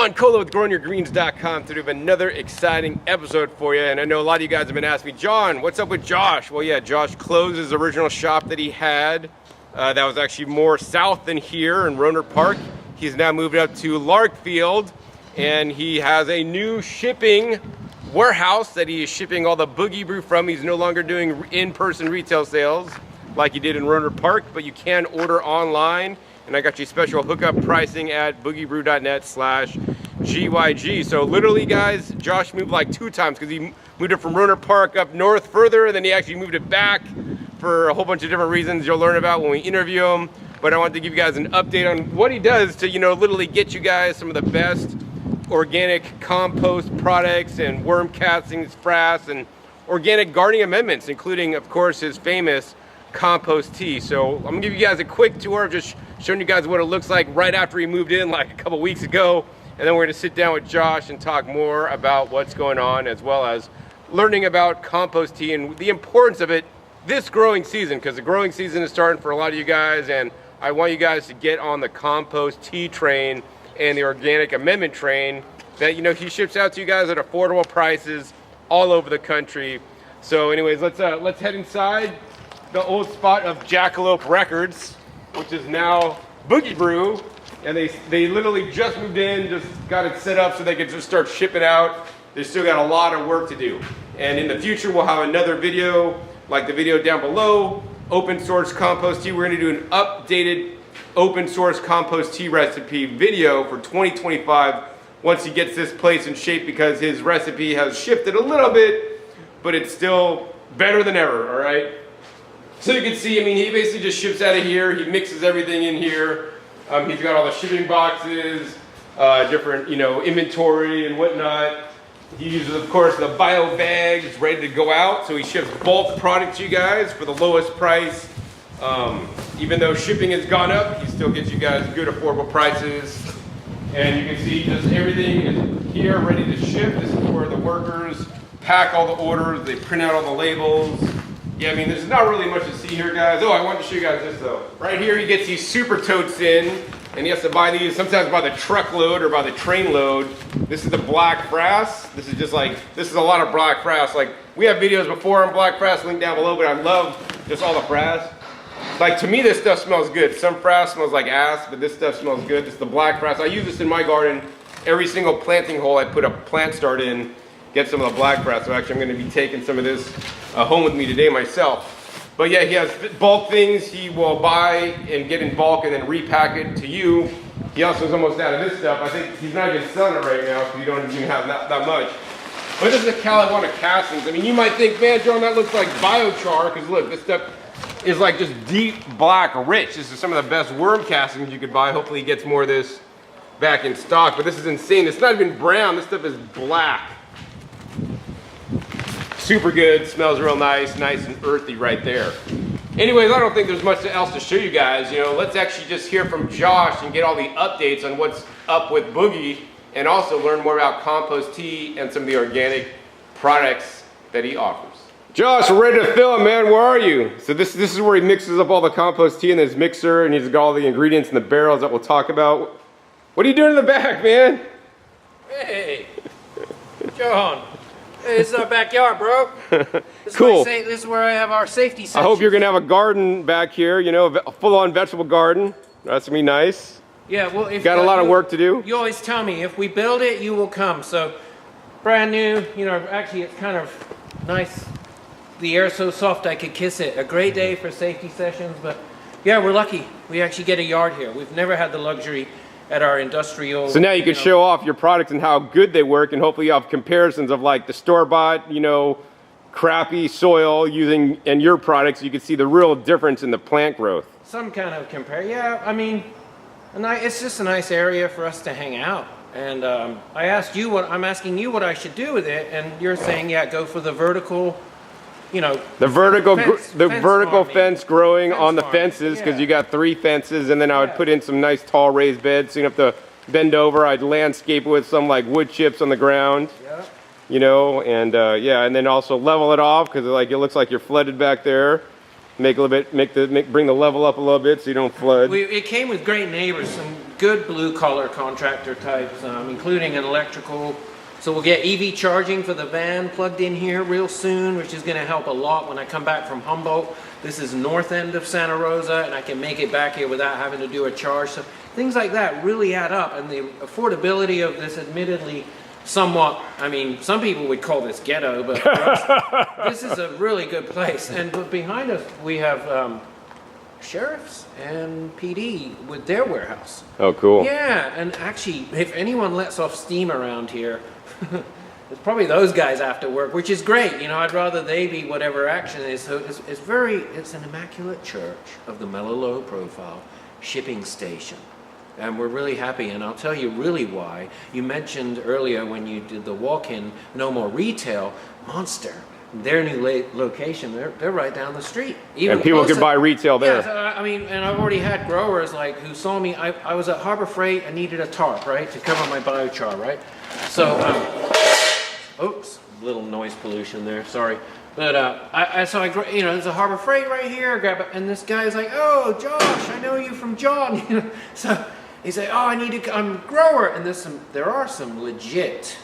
John Cola with GrowingYourGreens.com to do another exciting episode for you. And I know a lot of you guys have been asking me, John, what's up with Josh? Well, yeah, Josh closed his original shop that he had. That was actually more south than here in Rohnert Park. He's now moved up to Larkfield, and he has a new shipping warehouse that he is shipping all the Boogie Brew from. He's no longer doing in-person retail sales like he did in Rohnert Park, but you can order online. And I got you special hookup pricing at boogiebrew.net/GYG. So literally, guys, Josh moved like 2 times because he moved it from Rohnert Park up north further, and then he actually moved it back for a whole bunch of different reasons you'll learn about when we interview him. But I wanted to give you guys an update on what he does to, literally get you guys some of the best organic compost products and worm castings, Frass, and organic gardening amendments, including, of course, his famous compost tea. So I'm gonna give you guys a quick tour of just showing you guys what it looks like right after he moved in like a couple weeks ago, and then we're gonna sit down with Josh and talk more about what's going on, as well as learning about compost tea and the importance of it this growing season, because the growing season is starting for a lot of you guys, and I want you guys to get on the compost tea train and the organic amendment train that he ships out to you guys at affordable prices all over the country. So anyways, let's head inside the old spot of Jackalope Records, which is now Boogie Brew, and they literally just moved in, just got it set up so they could just start shipping out. They still got a lot of work to do, and in the future we'll have another video like the video down below, open source compost tea. We're going to do an updated open source compost tea recipe video for 2025 once he gets this place in shape, because his recipe has shifted a little bit, but it's still better than ever. All right. So you can see, he basically just ships out of here. He mixes everything in here. He's got all the shipping boxes, different, inventory and whatnot. He uses, of course, the bio bags ready to go out. So he ships bulk product to you guys for the lowest price. Even though shipping has gone up, he still gets you guys good, affordable prices. And you can see just everything is here ready to ship. This is where the workers pack all the orders. They print out all the labels. Yeah, there's not really much to see here, guys. Oh, I wanted to show you guys this, though. Right here, he gets these super totes in, and he has to buy these sometimes by the truckload or by the train load. This is the black Frass. This is a lot of black Frass. Like, we have videos before on black Frass, link down below, but I love just all the Frass. Like, to me, this stuff smells good. Some Frass smells like ass, but this stuff smells good. This is the black Frass. I use this in my garden. Every single planting hole I put a plant start in, get some of the black Frass. So actually I'm going to be taking some of this home with me today myself. But yeah, he has bulk things he will buy and get in bulk and then repack it to you. He also is almost out of this stuff. I think he's not even selling it right now because you don't even have that much. But this is the California castings. You might think, man, John, that looks like biochar, because look, this stuff is like just deep black rich. This is some of the best worm castings you could buy. Hopefully he gets more of this back in stock. But this is insane. It's not even brown. This stuff is black. Super good, smells real nice and earthy right there. Anyways, I don't think there's much else to show you guys. Let's actually just hear from Josh and get all the updates on what's up with Boogie, and also learn more about compost tea and some of the organic products that he offers. Josh, we're ready to film, man. Where are you? So this is where he mixes up all the compost tea in his mixer, and he's got all the ingredients in the barrels that we'll talk about. What are you doing in the back, man? Hey, John. Hey, this is our backyard, bro. Cool. This is where I have our safety section. I hope you're gonna have a garden back here, a full-on vegetable garden. That's gonna be nice. Yeah, well, if got a lot of work to do. You always tell me, if we build it, you will come. So, brand new, actually it's kind of nice. The air's so soft I could kiss it. A great day for safety sessions, but yeah, we're lucky. We actually get a yard here. We've never had the luxury at our industrial. So now you can show off your products and how good they work, and hopefully you have comparisons of like the store-bought, crappy soil and your products. You can see the real difference in the plant growth. Some kind of compare. Yeah, it's just a nice area for us to hang out. And I'm asking you what I should do with it, and you're saying, yeah, go for the vertical. The vertical fence growing on the fences, because you got 3 fences, and then I would put in some nice tall raised beds so you don't have to bend over. I'd landscape it with some like wood chips on the ground, and then also level it off, because it looks like you're flooded back there. Make a little bit, bring the level up a little bit so you don't flood. It came with great neighbors, some good blue collar contractor types, including an electrical. So we'll get EV charging for the van plugged in here real soon, which is going to help a lot when I come back from Humboldt. This is north end of Santa Rosa, and I can make it back here without having to do a charge. So things like that really add up, and the affordability of this, admittedly, somewhat, I mean, some people would call this ghetto, but this is a really good place. And but behind us, we have sheriffs and PD with their warehouse. Oh, cool. Yeah, and actually, if anyone lets off steam around here, it's probably those guys after work, which is great. You know, I'd rather they be whatever action is. So it's an immaculate church of the mellow low profile shipping station. And we're really happy, and I'll tell you really why. You mentioned earlier when you did the walk-in, no more retail, Monster. Their new location, they're right down the street. Even and people closer. can buy retail there. Yeah, so, I mean, and I've already had growers like who saw me. I was at Harbor Freight. I needed a tarp, right, to cover my biochar, right? So, oops, little noise pollution there. Sorry, but you know, there's a Harbor Freight right here. Grab it, and this guy's like, "Oh, Josh, I know you from John." You know, so he said, "Oh, I'm a grower," and there are some legit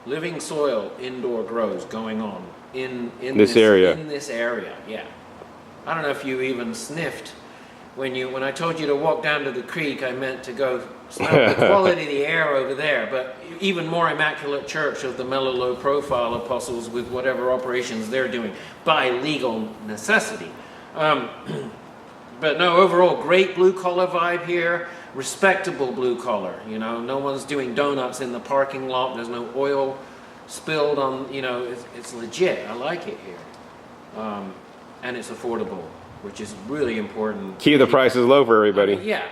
living soil indoor grows going on in this area. In this area, yeah. I don't know if you even sniffed when I told you to walk down to the creek. I meant to go smell the quality of the air over there. But even more immaculate church of the mellow low profile apostles with whatever operations they're doing by legal necessity. But no, overall, great blue collar vibe here. Respectable blue collar, you know, no one's doing donuts in the parking lot. There's no oil spilled on, you know, it's legit. I like it here. And it's affordable, which is really important. Keep the prices low for everybody. Yeah.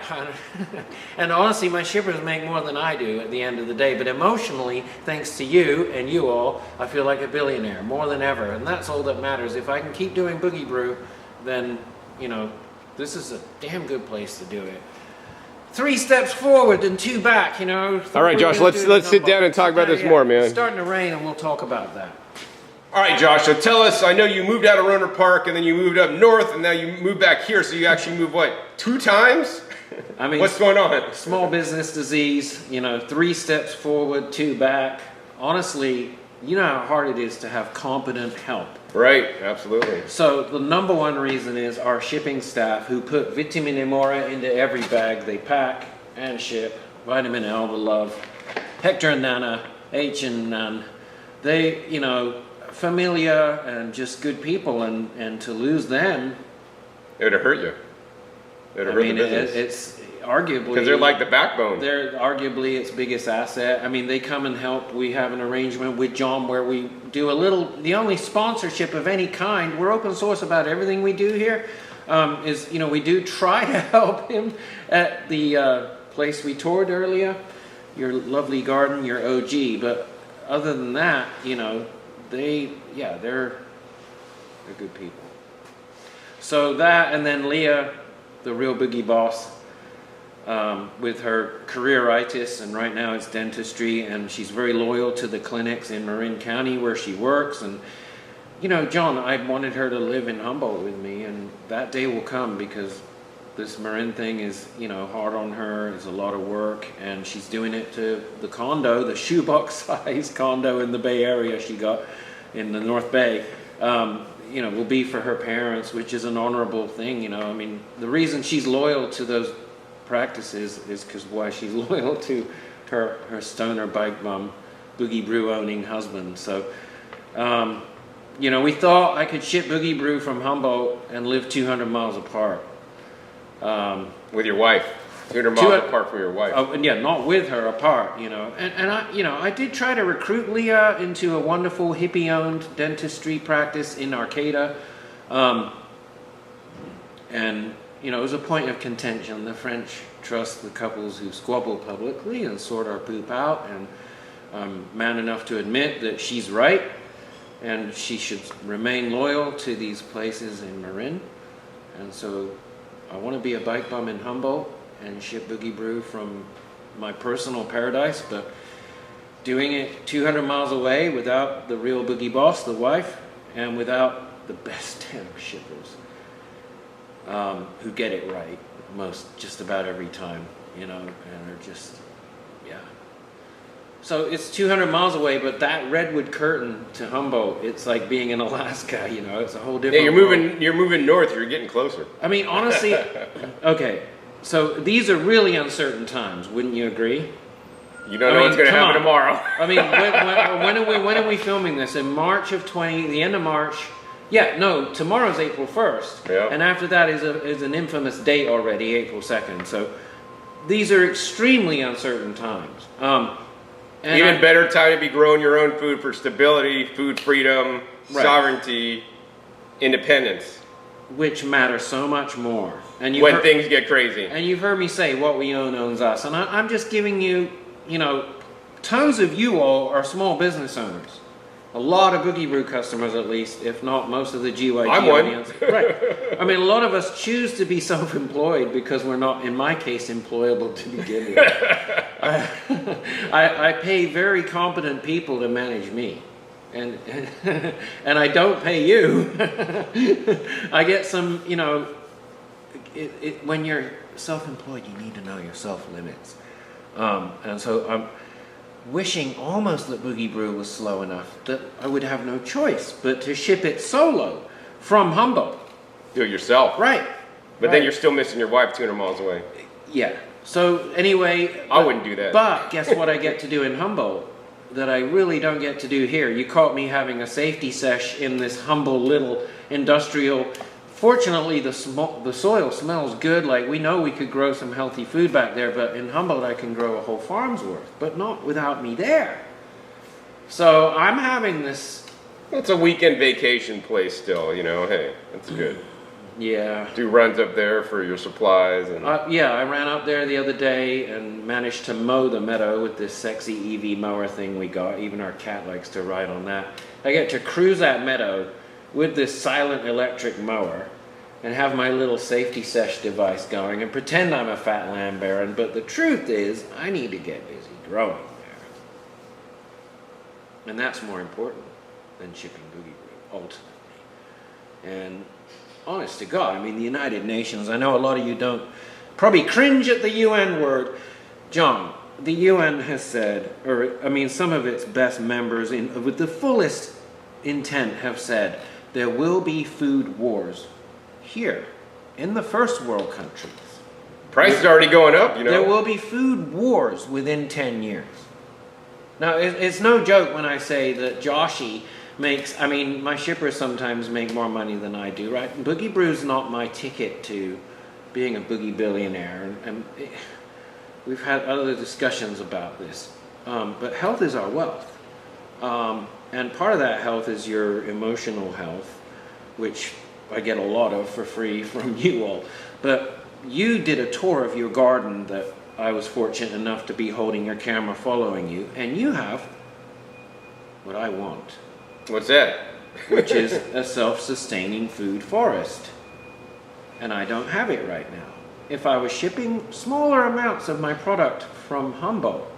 And honestly, my shippers make more than I do at the end of the day. But emotionally, thanks to you and you all, I feel like a billionaire more than ever. And that's all that matters. If I can keep doing Boogie Brew, then, you know, this is a damn good place to do it. 3 steps forward and 2 back, you know. All right, Josh, let's sit down and talk about this more, man. It's starting to rain, and we'll talk about that. All right, Josh, so tell us, I know you moved out of Roner Park, and then you moved up north, and now you moved back here, so you actually moved, what, 2 times? I mean, what's going on? Small business disease, you know, 3 steps forward, 2 back. Honestly, you know how hard it is to have competent help. Right, absolutely. So the number one reason is our shipping staff who put vitamin Mora into every bag they pack and ship. Vitamin L, the love. Hector and Nana, H and Nan. They, you know, familiar and just good people, and to lose them, It would have hurt you. It would have hurt the business. It's arguably... Because they're like the backbone. They're arguably its biggest asset. I mean, they come and help. We have an arrangement with John where we do the only sponsorship of any kind. We're open source about everything we do here. Is, you know, we do try to help him at the place we toured earlier, your lovely garden, your OG. But other than that, you know, they're good people. So that, and then Leah, the real boogie boss, with her careeritis, and right now it's dentistry, and she's very loyal to the clinics in Marin County where she works. And you know, John, I wanted her to live in Humboldt with me, and that day will come, because this Marin thing is, you know, hard on her. It's a lot of work, and she's doing it to the condo, the shoebox size condo in the Bay Area she got in the North Bay. You know, will be for her parents, which is an honorable thing. You know, I mean, the reason she's loyal to those practices is because why she's loyal to her stoner bike bum, Boogie Brew owning husband. So, you know, we thought I could ship Boogie Brew from Humboldt and live 200 miles apart. With your wife. 200 miles apart from your wife. And yeah, not with her, apart, you know. And I, you know, I did try to recruit Leah into a wonderful hippie-owned dentistry practice in Arcata. And, you know, it was a point of contention. The French trust the couples who squabble publicly and sort our poop out. And I'm man enough to admit that she's right, and she should remain loyal to these places in Marin. And so I want to be a bike bum in Humboldt and ship Boogie Brew from my personal paradise, but doing it 200 miles away without the real Boogie boss, the wife, and without the best damn shippers who get it right just about every time. you know, and they're just, yeah. So it's 200 miles away, but that redwood curtain to Humboldt, it's like being in Alaska, you know, it's a whole different Yeah, world. you're moving north, you're getting closer. I mean, honestly, okay, so these are really uncertain times, wouldn't you agree? You don't know what's going to happen tomorrow. I mean, when are we filming this? In March of the end of March? Yeah, no, tomorrow's April 1st. Yeah. And after that is an infamous date already, April 2nd. So these are extremely uncertain times. Even better time to be growing your own food for stability, food freedom, sovereignty, independence. Which matter so much more. And when things get crazy. And you've heard me say, what we own owns us. And I'm just giving you, you know, tons of you all are small business owners. A lot of Boogie Brew customers, at least, if not most of the GYG audience. Right. I mean, a lot of us choose to be self-employed because we're not, in my case, employable to begin with. I pay very competent people to manage me. And I don't pay you. I get some, you know, when you're self-employed, you need to know your self-limits. And so I'm wishing almost that Boogie Brew was slow enough that I would have no choice but to ship it solo from Humboldt. Do it yourself. Right. But then you're still missing your wife 200 miles away. Yeah. So anyway. I wouldn't do that. But guess what I get to do in Humboldt that I really don't get to do here? You caught me having a safety sesh in this humble little industrial. Fortunately, the soil smells good. Like, we know we could grow some healthy food back there, but in Humboldt I can grow a whole farm's worth, but not without me there. So I'm having this. It's a weekend vacation place still, you know. Hey, that's good. Yeah. Do runs up there for your supplies. And yeah, I ran up there the other day and managed to mow the meadow with this sexy EV mower thing we got. Even our cat likes to ride on that. I get to cruise that meadow with this silent electric mower and have my little safety sesh device going and pretend I'm a fat lamb baron, but the truth is I need to get busy growing there. And that's more important than shipping Boogie Brew, ultimately. And honest to God, I mean, the United Nations, I know a lot of you don't probably cringe at the UN word. John, the UN has said, or I mean some of its best members with the fullest intent have said, there will be food wars here in the first world countries. Price is already going up, you know. There will be food wars within 10 years. Now, it's no joke when I say that Joshy makes, I mean, my shippers sometimes make more money than I do, right? Boogie Brew's not my ticket to being a boogie billionaire. And we've had other discussions about this. But health is our wealth. And part of that health is your emotional health, which I get a lot of for free from you all. But you did a tour of your garden that I was fortunate enough to be holding your camera following you, and you have what I want. What's that? Which is a self-sustaining food forest. And I don't have it right now. If I was shipping smaller amounts of my product from Humboldt,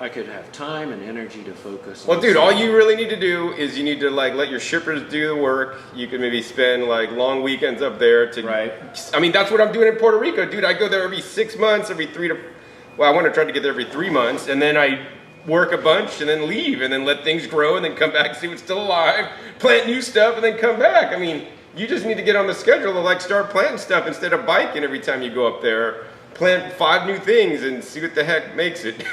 I could have time and energy to focus. Well, dude, all you really need to do is you need to like let your shippers do the work. You can maybe spend like long weekends up there to. Right. I mean, that's what I'm doing in Puerto Rico, dude. I go there every 6 months, well, I want to try to get there every 3 months, and then I work a bunch and then leave and then let things grow and then come back, see what's still alive, plant new stuff, and then come back. I mean, you just need to get on the schedule to like start planting stuff instead of biking every time you go up there. Plant 5 new things and see what the heck makes it.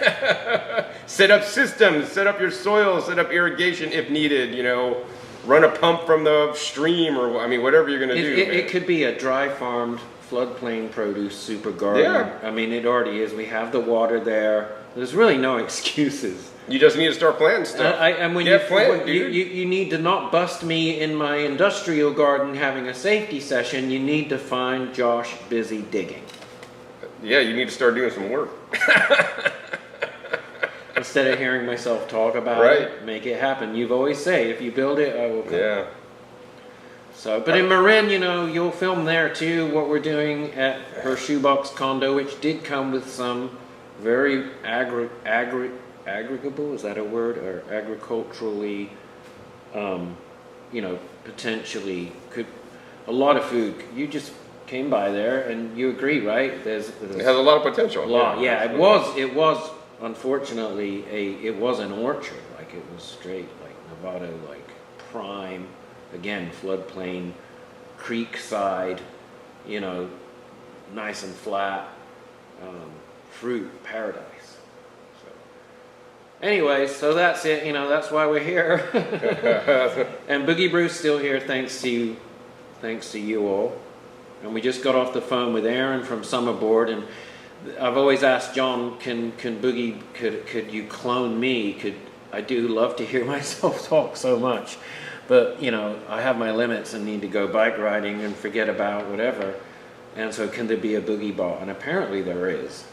Set up systems, set up your soil, set up irrigation if needed, you know, run a pump from the stream or, I mean, whatever you're going to do. It could be a dry farmed floodplain produce super garden. Yeah. I mean, it already is. We have the water there. There's really no excuses. You just need to start planting stuff. And when you need to not bust me in my industrial garden having a safety session, you need to find Josh busy digging. Yeah, you need to start doing some work. Instead of hearing myself talk about it, make it happen. You've always say, if you build it, I will come. Yeah. So, but in Marin, you know, you'll film there too, what we're doing at her shoebox condo, which did come with some very aggregable, is that a word? Or agriculturally, you know, potentially a lot of food. You just came by there, and you agree, right? There's It has a lot of potential. a lot. Yeah, it was unfortunately it was an orchard. Like it was straight like Nevada, like prime, again floodplain, creek side, you know, nice and flat, fruit paradise. So anyway, so that's it. You know, that's why we're here. And Boogie Brew's still here, thanks to you all. And we just got off the phone with Aaron from Summerboard, and I've always asked John, can Boogie, could you clone me? I do love to hear myself talk so much, but you know, I have my limits and need to go bike riding and forget about whatever. And so can there be a Boogie bot? And apparently there is.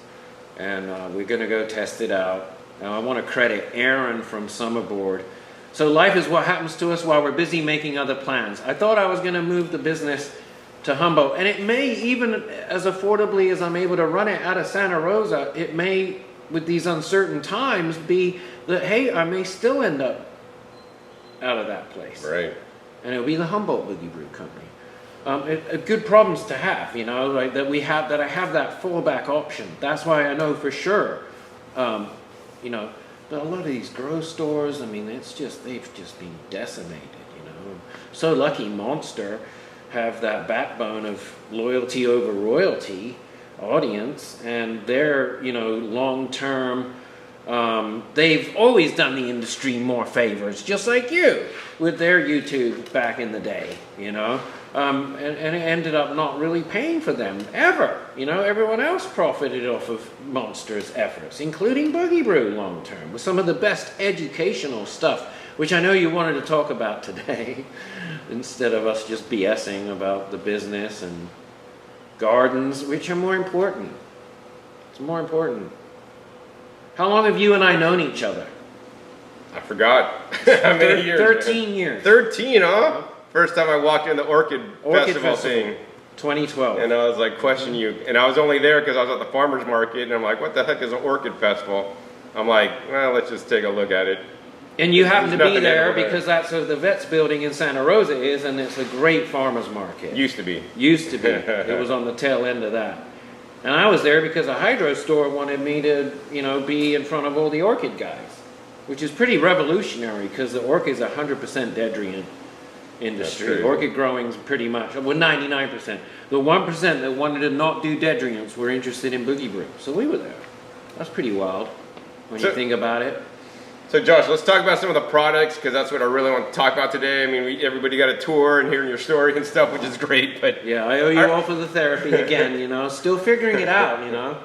And we're gonna go test it out. Now I want to credit Aaron from Summerboard. So life is what happens to us while we're busy making other plans. I thought I was gonna move the business to Humboldt, and it may, even as affordably as I'm able to run it out of Santa Rosa, it may, with these uncertain times, be that, hey, I may still end up out of that place. Right. And it'll be the Humboldt Boogie Brew Company. Good problems to have, you know, like that I have that fallback option. That's why I know for sure, you know, but a lot of these grow stores, I mean, they've just been decimated, you know. So lucky Monster have that backbone of loyalty over royalty audience, and they're, you know, long-term, they've always done the industry more favors, just like you with their YouTube back in the day, you know, and it ended up not really paying for them ever. You know, everyone else profited off of Monster's efforts, including Boogie Brew long-term, with some of the best educational stuff, which I know you wanted to talk about today, instead of us just BSing about the business and gardens, which are more important. It's more important. How long have you and I known each other? I forgot. How many years? 13 years. 13, huh? First time I walked in the Orchid Festival thing. 2012. And I was like, question you. And I was only there because I was at the farmer's market, and I'm like, what the heck is an Orchid Festival? I'm like, well, let's just take a look at it. And you happen to be there everywhere. because that's where the Vets building in Santa Rosa is, and it's a great farmer's market. Used to be. Used to be. It was on the tail end of that. And I was there because a hydro store wanted me to, you know, be in front of all the orchid guys, which is pretty revolutionary because the orchid's 100% deadrian industry. Orchid growing's pretty much, well, 99%. The 1% that wanted to not do deadrians were interested in Boogie Brew. So we were there. That's pretty wild when you think about it. So Josh, let's talk about some of the products, because that's what I really want to talk about today. I mean, everybody got a tour and hearing your story and stuff, which is great. But yeah, I owe you all for the therapy again. You know, still figuring it out. You know.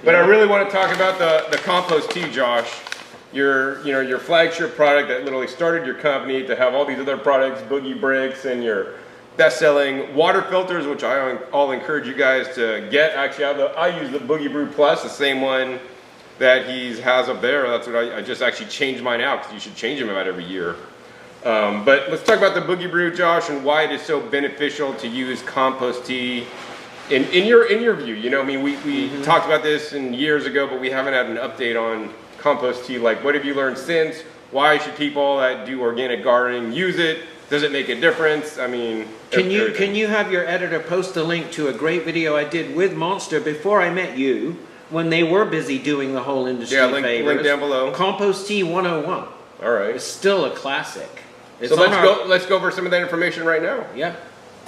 But I really want to talk about the Compost tea, Josh. Your flagship product that literally started your company to have all these other products, Boogie Bricks, and your best-selling water filters, which I'll encourage you guys to get. Actually, I use the Boogie Brew Plus, the same one that he has up there. That's what I just actually changed mine out, because you should change them about every year. But let's talk about the Boogie Brew, Josh, and why it is so beneficial to use compost tea in your view. You know, I mean, we talked about this years ago, but we haven't had an update on compost tea. Like, what have you learned since? Why should people that do organic gardening use it? Does it make a difference? I mean, can you have your editor post a link to a great video I did with Monster before I met you, when they were busy doing the whole industry favors? Link down below. Compost Tea 101. All right. It's still a classic. So let's go over some of that information right now. Yeah.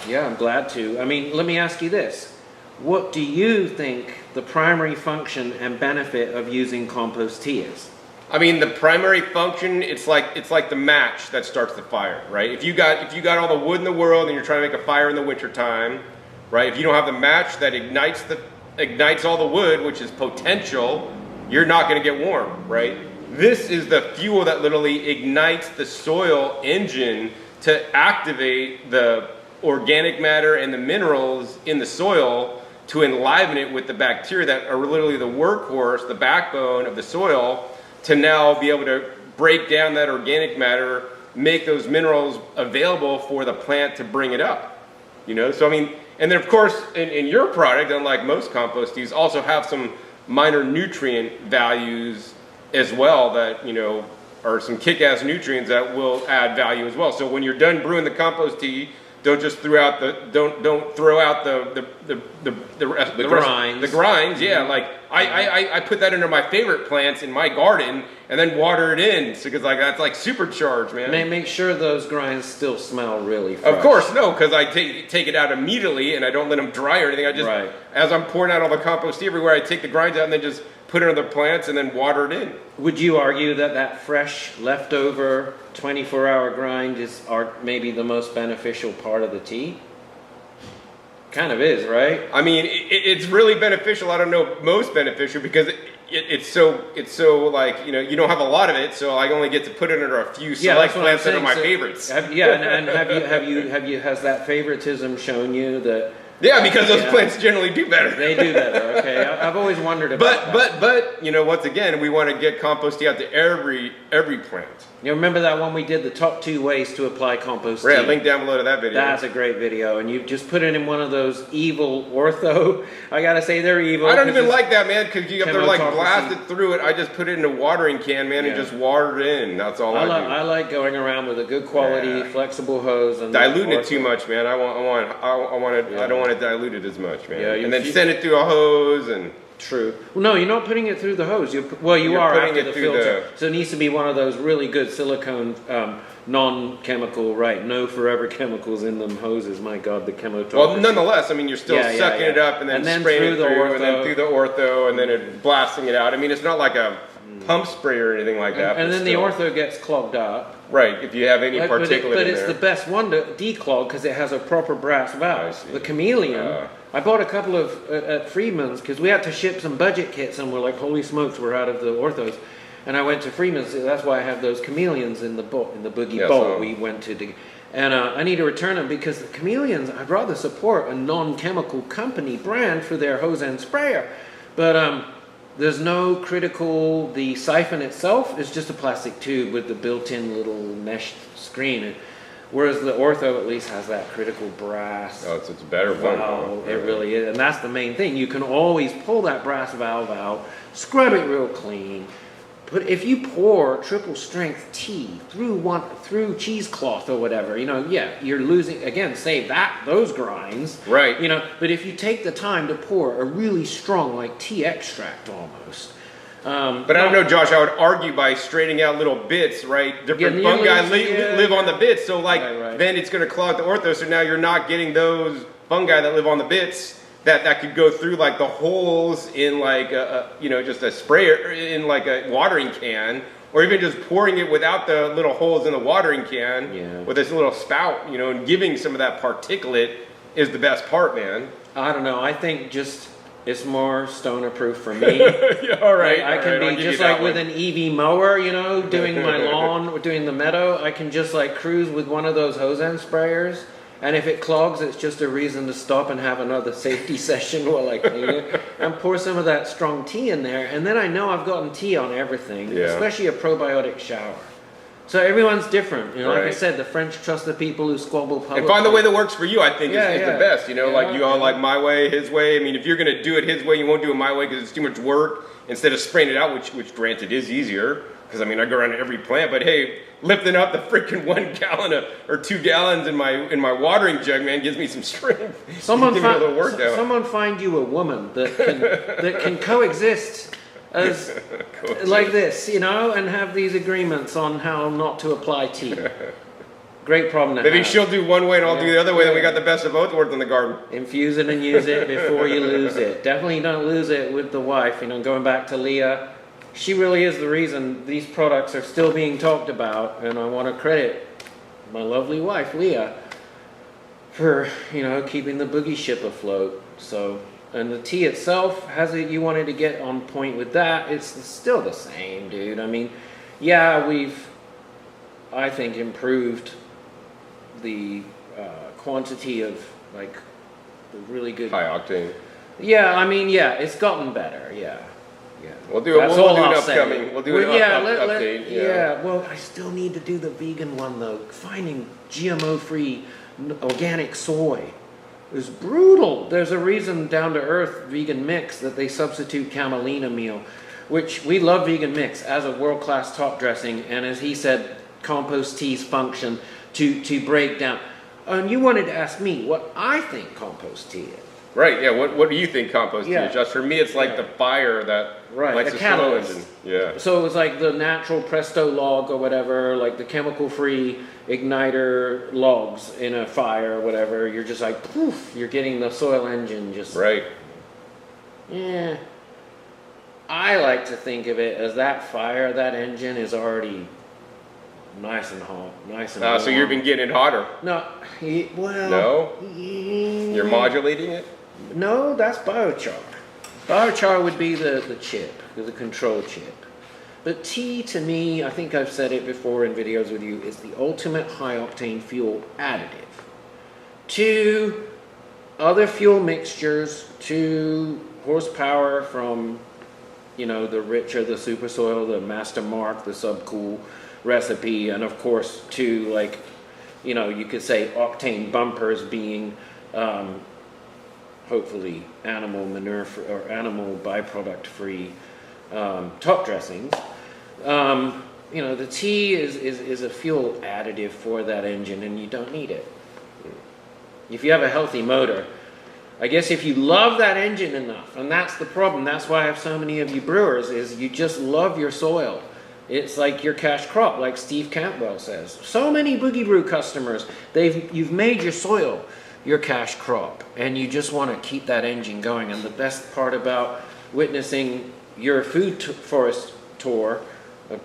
Yeah, I'm glad to. I mean, let me ask you this. What do you think the primary function and benefit of using compost tea is? I mean, the primary function, it's like the match that starts the fire, right? If you got all the wood in the world and you're trying to make a fire in the wintertime, right? If you don't have the match that ignites all the wood, which is potential, you're not going to get warm, right? This is the fuel that literally ignites the soil engine to activate the organic matter and the minerals in the soil to enliven it with the bacteria that are literally the workhorse, the backbone of the soil, to now be able to break down that organic matter, make those minerals available for the plant to bring it up. You know, so I mean, and then of course, in your product, unlike most compost teas, also have some minor nutrient values as well that, you know, are some kick-ass nutrients that will add value as well. So when you're done brewing the compost tea, don't just throw out don't throw out the rest The grinds. the grinds. Yeah, like I put that into my favorite plants in my garden and then water it in because like that's like supercharged, man. Make sure those grinds still smell really fresh. Of course, no, because I take it out immediately and I don't let them dry or anything. I just as I'm pouring out all the compost tea everywhere, I take the grinds out and then just put it on the plants and then water it in. Would you argue that that fresh leftover 24-hour grind is maybe the most beneficial part of the tea? Kind of is, right? I mean, it's really beneficial. I don't know most beneficial because it's so like, you know, you don't have a lot of it, so I only get to put it under a few select plants that are my favorites. Has that favoritism shown you that? Yeah, because those plants generally do better. They do better. Okay, I've always wondered about that. But you know, once again, we want to get compost tea out to every plant. You remember that one we did, the top 2 ways to apply compost tea? Right, link down below to that video. That's a great video, and you just put it in one of those evil Ortho. I gotta say they're evil. I don't even like that, man, because you have to like blast it through it. I just put it in a watering can, man, and just water it in. That's all I do. I like going around with a good quality, flexible hose and diluting it too much, man. I don't want it diluted as much, man. Yeah, and then send it through a hose and. True. Well, no, you're not putting it through the hose. You are after the filter. So it needs to be one of those really good silicone, non-chemical, right? No forever chemicals in them hoses. My God, the chemotophagy. Well, nonetheless, I mean, you're still sucking it up and then spraying it through, and then through the Ortho, and then it blasting it out. I mean, it's not like a pump spray or anything like that. And then the Ortho gets clogged up. Right, if you have any particulate in there. But it's the best one to declog because it has a proper brass valve. The Chameleon, I bought a couple of at Freeman's because we had to ship some budget kits and we're like, holy smokes, we're out of the Orthos. And I went to Freeman's, that's why I have those Chameleons in the Boogie bowl we went to. And I need to return them because the Chameleons, I'd rather support a non-chemical company brand for their hose and sprayer. But there's no critical, the siphon itself is just a plastic tube with the built-in little mesh screen. Whereas the Ortho at least has that critical brass. Oh, it's a better valve. It really is. And that's the main thing. You can always pull that brass valve out, scrub it real clean. But if you pour triple strength tea through cheesecloth or whatever, you know, you're losing, again, save those grinds. Right. You know, but if you take the time to pour a really strong, like tea extract almost. But I don't know, Josh, I would argue by straightening out little bits, right? Different fungi live on the bits, so like then it's going to clog the Ortho, so now you're not getting those fungi that live on the bits that could go through like the holes in like just a sprayer in like a watering can, or even just pouring it without the little holes in the watering can with this little spout, you know, and giving some of that particulate is the best part, man. I don't know. I think it's more stoner proof for me. All right. I can be just like with an EV mower, you know, doing my lawn or doing the meadow. I can just like cruise with one of those hose end sprayers. And if it clogs, it's just a reason to stop and have another safety session while I clean it. And pour some of that strong tea in there. And then I know I've gotten tea on everything, especially a probiotic shower. So everyone's different. You know, like I said, the French trust the people who squabble publicly. And find the way that works for you, I think, is the best. You know, like you all like my way, his way. I mean, if you're going to do it his way, you won't do it my way because it's too much work. Instead of spraying it out, which granted is easier, because I mean, I go around every plant, but hey, lifting up the freaking 1 gallon or 2 gallons in my watering jug, man, gives me some strength. Someone find you a woman that can coexist as like this, you know, and have these agreements on how not to apply tea. Great problem to have. Maybe she'll do one way and I'll do the other way, then we got the best of both worlds in the garden. Infuse it and use it before you lose it. Definitely don't lose it with the wife. You know, going back to Leah, she really is the reason these products are still being talked about, and I want to credit my lovely wife, Leah, for, you know, keeping the boogie ship afloat. So, and the tea itself, you wanted to get on point with that, it's still the same, dude. I mean, we've, I think, improved the quantity of, like, the really good... High octane. Yeah, I mean, it's gotten better, We'll do an upcoming. We'll do an update. Yeah, well, I still need to do the vegan one, though. Finding GMO-free organic soy is brutal. There's a reason down-to-earth vegan mix that they substitute camelina meal, which we love vegan mix as a world-class top dressing, and as he said, compost teas function to break down. And you wanted to ask me what I think compost tea is. Right, yeah. What do you think compost tea Yeah. is? Just for me, it's like Yeah. the fire that Right, lights the the slow catalyst. engine. Yeah. So it was like the natural Presto log or whatever, like the chemical-free igniter logs in a fire or whatever. You're just like, poof, you're getting the soil engine just... Right. Yeah. I like to think of it as that fire, that engine is already nice and hot, nice and warm. So you've been getting it hotter. No, well... No? Mm, You're modulating it? No, that's biochar. Biochar would be the chip, the control chip. But tea, to me, I think I've said it before in videos with you, is the ultimate high-octane fuel additive to other fuel mixtures, to horsepower from, you know, the richer, the super soil, the master mark, the subcool recipe, and of course to, like, you know, you could say octane bumpers being hopefully animal manure or animal byproduct free top dressings. You know, the tea is a fuel additive for that engine, and you don't need it. If you have a healthy motor, I guess if you love that engine enough, and that's the problem, that's why I have so many of you brewers, is you just love your soil. It's like your cash crop, like Steve Cantwell says. So many Boogie Brew customers, you've made your soil your cash crop, and you just want to keep that engine going. And the best part about witnessing your food forest tour,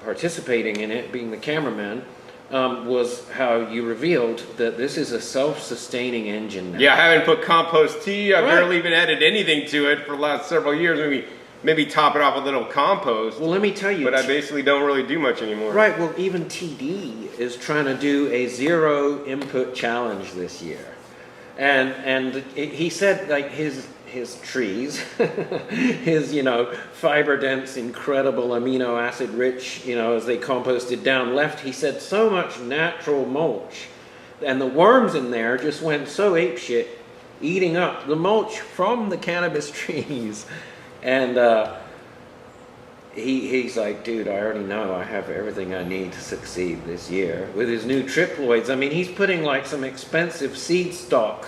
participating in it, being the cameraman, was how you revealed that this is a self-sustaining engine now. Yeah, I haven't put compost tea. I've Right. barely even added anything to it for the last several years. Maybe top it off with a little compost. Well, let me tell you. But I basically don't really do much anymore. Right, well, even TD is trying to do a zero input challenge this year. And he said, like, his trees, his, you know, fiber dense, incredible amino acid rich, you know, as they composted down left, he said so much natural mulch. And the worms in there just went so apeshit, eating up the mulch from the cannabis trees. And he's like, dude, I already know I have everything I need to succeed this year. With his new triploids, I mean, he's putting like some expensive seed stock,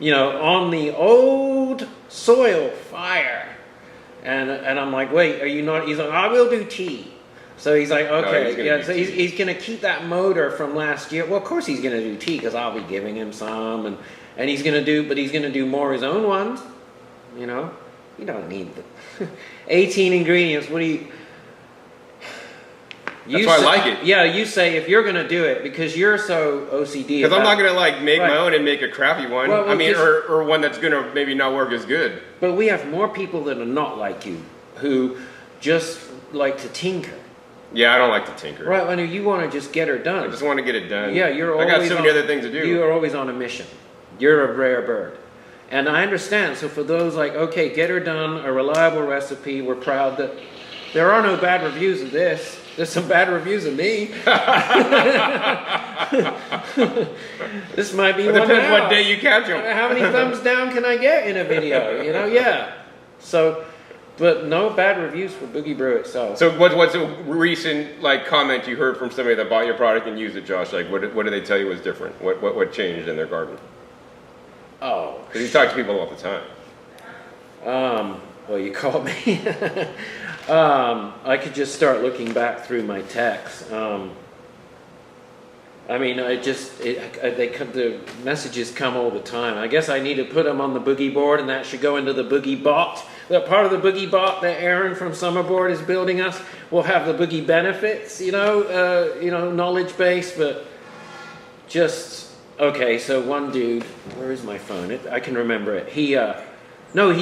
you know, on the old soil fire. And I'm like, wait, are you not? He's like, I will do tea. So he's like, okay, yeah. So he's going to keep that motor from last year. Well, of course he's going to do tea because I'll be giving him some, and he's going to do, but he's going to do more his own ones, you know. You don't need the 18 ingredients. What do you... That's why I like it. Yeah, you say if you're going to do it, because you're so OCD. Because I'm not going to like make Right. my own and make a crappy one. Well, I mean, just- or one that's going to maybe not work as good. But we have more people that are not like you, who just like to tinker. Yeah, I don't like to tinker. Right, I know you want to just get her done. I just want to get it done. Yeah, you're I always got so many other things to do. You are always on a mission. You're a rare bird. And I understand. So for those like, okay, get her done, a reliable recipe. We're proud that there are no bad reviews of this. There's some bad reviews of me. This might be It one depends now. what day you catch them. How many thumbs down can I get in a video? You know, yeah. So, but no bad reviews for Boogie Brew itself. So what's a recent like comment you heard from somebody that bought your product and used it, Josh? Like what did they tell you was different? What changed in their garden? Oh. Because you talk to people all the time. Well, you called me. I could just start looking back through my texts. I mean, the messages come all the time. I guess I need to put them on the Boogie board, and that should go into the Boogie bot. That part of the Boogie bot that Aaron from Summerboard is building us will have the Boogie benefits, knowledge base. But just okay. So one dude, where is my phone? I can remember it. He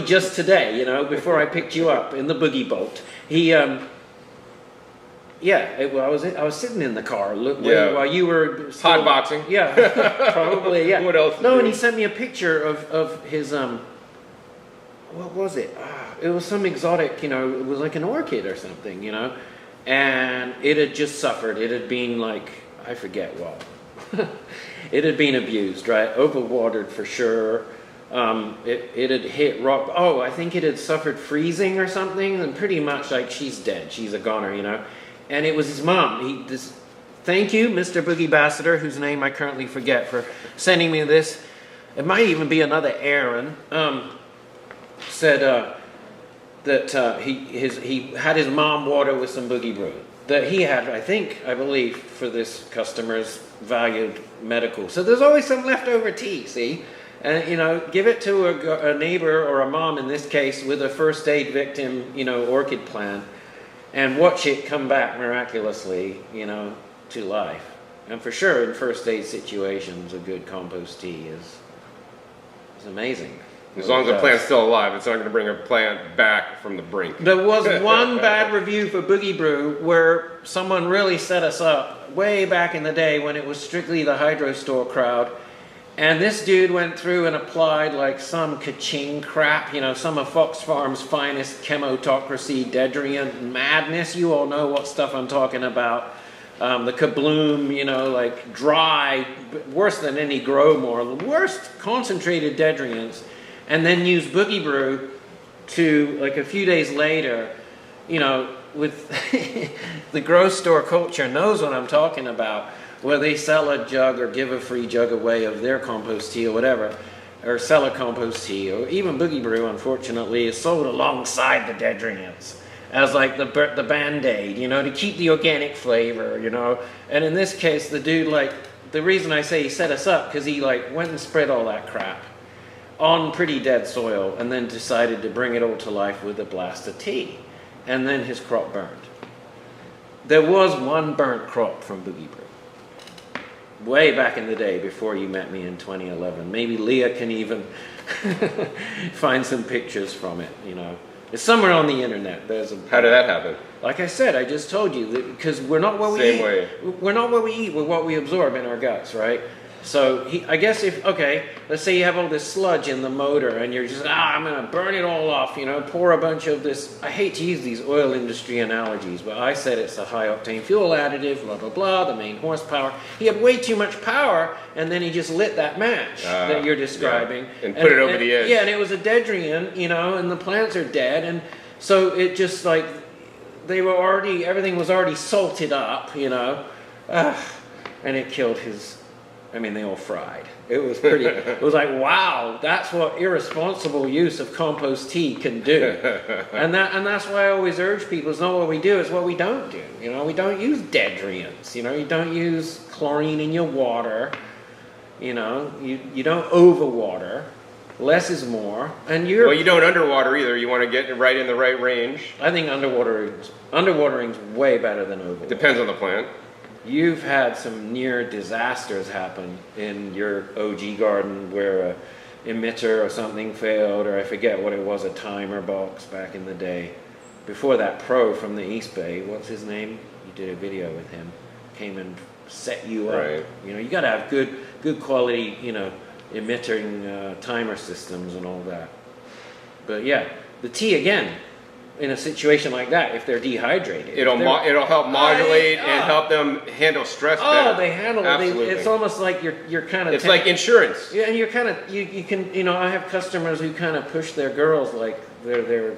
just today, before I picked you up in the Boogie boat, I was sitting in the car while you were still, hotboxing. Yeah, probably. Yeah. What else? No, and he sent me a picture of his what was it? It was some exotic, it was like an orchid or something, and it had just suffered. It had been like, I forget what. It had been abused, right? Overwatered for sure. It had hit rock. Oh, I think it had suffered freezing or something, and pretty much like she's dead. She's a goner, And it was his mom. thank you, Mr. Boogie Ambassador, whose name I currently forget, for sending me this. It might even be another Aaron. Said that he had his mom water with some Boogie Brew that he had, I believe, for this customer's valued medical. So there's always some leftover tea, see? And, you know, give it to a neighbor or a mom, in this case, with a first aid victim, you know, orchid plant, and watch it come back miraculously, you know, to life. And for sure, in first aid situations, a good compost tea is amazing. As long as the plant's still alive, it's not going to bring a plant back from the brink. There was one bad review for Boogie Brew where someone really set us up way back in the day when it was strictly the hydro store crowd. And this dude went through and applied like some ka-ching crap, you know, some of Fox Farm's finest chemotocracy, Dedrian madness. You all know what stuff I'm talking about. The kabloom, you know, like dry, worse than any grow more, the worst concentrated Dedrians. And then use Boogie Brew to, like a few days later, you know, with the grocery store culture knows what I'm talking about, where they sell a jug or give a free jug away of their compost tea or whatever, or sell a compost tea, or even Boogie Brew, unfortunately, is sold alongside the Dedrians as like the Band-Aid, you know, to keep the organic flavor, you know. And in this case, the dude, like, the reason I say he set us up, because he, like, went and spread all that crap on pretty dead soil, and then decided to bring it all to life with a blast of tea. And then his crop burned. There was one burnt crop from Boogie Brew. Way back in the day, before you met me in 2011. Maybe Leah can even find some pictures from it, you know. It's somewhere on the internet. How did that happen? Like I said, I just told you, because we're not what we eat. Same way. We're not what we eat, we're what we absorb in our guts, right? So, I guess let's say you have all this sludge in the motor and you're just, I'm going to burn it all off, you know, pour a bunch of this, I hate to use these oil industry analogies, but I said it's a high octane fuel additive, blah, blah, blah, the main horsepower. He had way too much power, and then he just lit that match that you're describing. Yeah. And put it over the edge. Yeah, and it was a Dedrian, you know, and the plants are dead, and so it just like, everything was already salted up, you know, and it killed they all fried. It was pretty, it was like, wow, that's what irresponsible use of compost tea can do. And that's why I always urge people, it's not what we do, it's what we don't do. You know, we don't use Dedrians, you know, you don't use chlorine in your water, you know, you don't overwater. Less is more. And well, you don't underwater either. You want to get it right in the right range. I think underwatering's way better than overwater. Depends on the plant. You've had some near disasters happen in your OG garden where a emitter or something failed, or I forget what it was, a timer box back in the day. Before that pro from the East Bay, what's his name? You did a video with him. Came and set you up. Right. You know, you got to have good quality, you know, emitting timer systems and all that. But yeah, the tea again, in a situation like that, if they're dehydrated, it'll help modulate and help them handle stress better. Oh, they handle it. It's almost like you're kind of. It's like insurance. Yeah, and you're kind of you can, you know, I have customers who kind of push their girls like they're